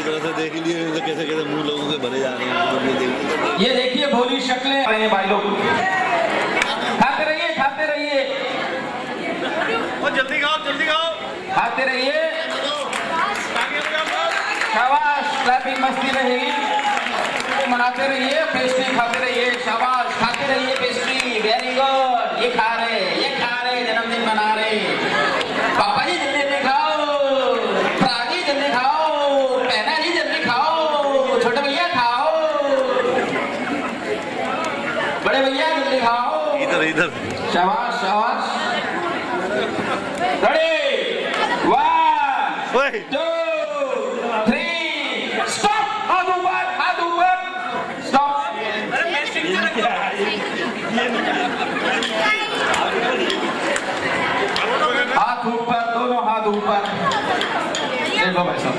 तरह से देख लिए तो कैसे कैसे मुंह लोगों के भरे जा रहे हैं। ये देखिए भोली शक्लें रहे हैं भाई लोग। खाते रहिए जल्दी खाओ खाते रहिए। शाबाश, क्लैपिंग मस्ती रहेगी। मनाते रहिए, पेस्ट्री खाते रहिए। शाबाश, खाते रहिए पेस्ट्री। Very good. ये खा रहे जन्मदिन मना रहे। पापा जी जल्दी खाओ, प्राजी जल्दी खाओ, पहना जी जल्दी खाओ, छोटे भैया खाओ, बड़े भैया जल्दी खाओ। इधर शाबाश। Ready, 1 2 3 stop. हाथ ऊपर स्टॉप। हाथ ऊपर, दोनों हाथ ऊपर। देखो भाई साहब,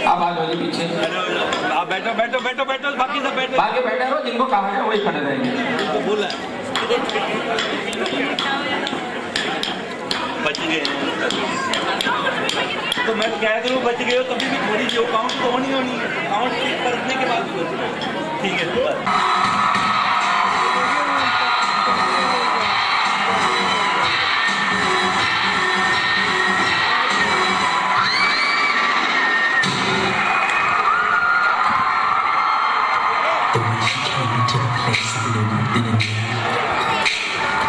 आप आ जाओ जी पीछे। आप बैठो बाकी सब बैठो। बाकी बैठे रहो, जिनको कहा है वही खड़े रहेंगे। तो बोला बच गए। तो मैं कह करूँ बच गए हो, कभी भी थोड़ी जो काउंट तो होनी है। काउंट करने के बाद ठीक है।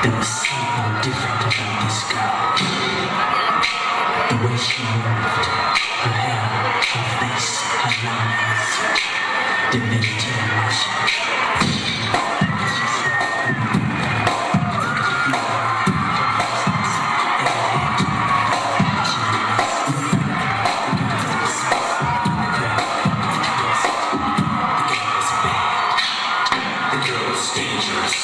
There was something different about this girl. The way she moved, her hair, her face, her lines, divinity in motion. The girl's dangerous.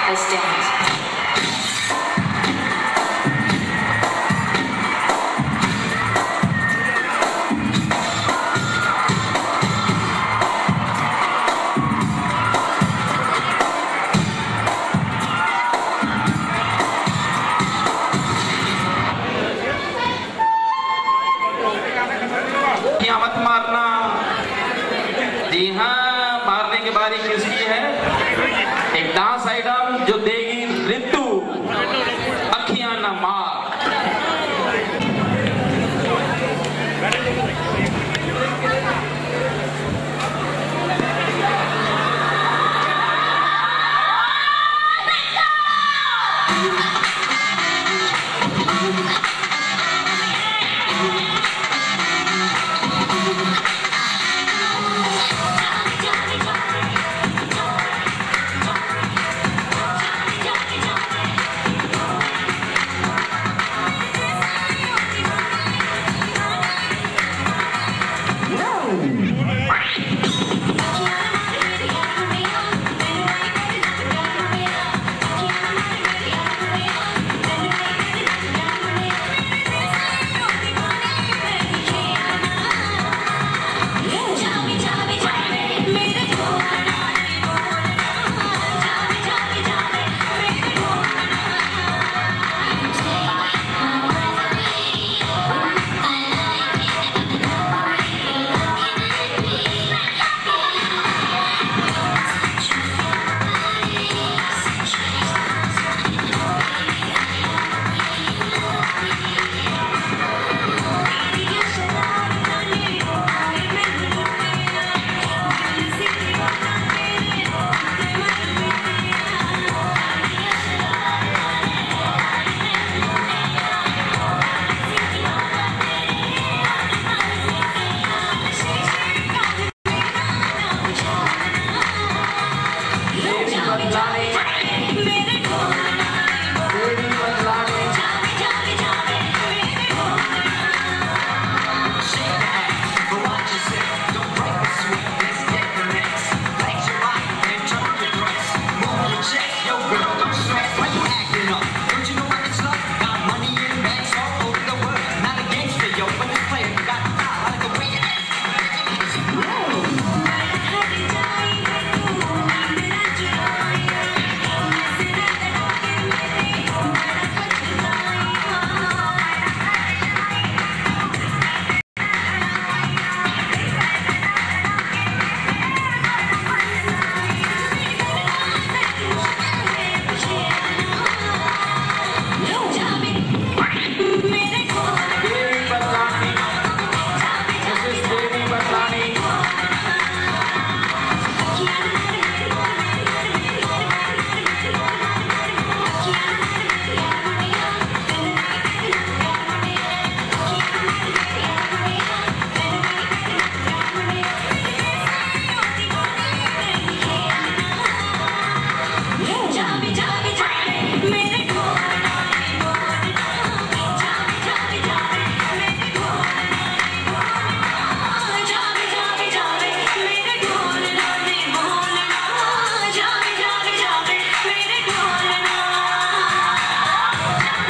Let's dance. मत मारना। जी हाँ, मारने की बारी किसकी है? एक डांस आइटम जो देख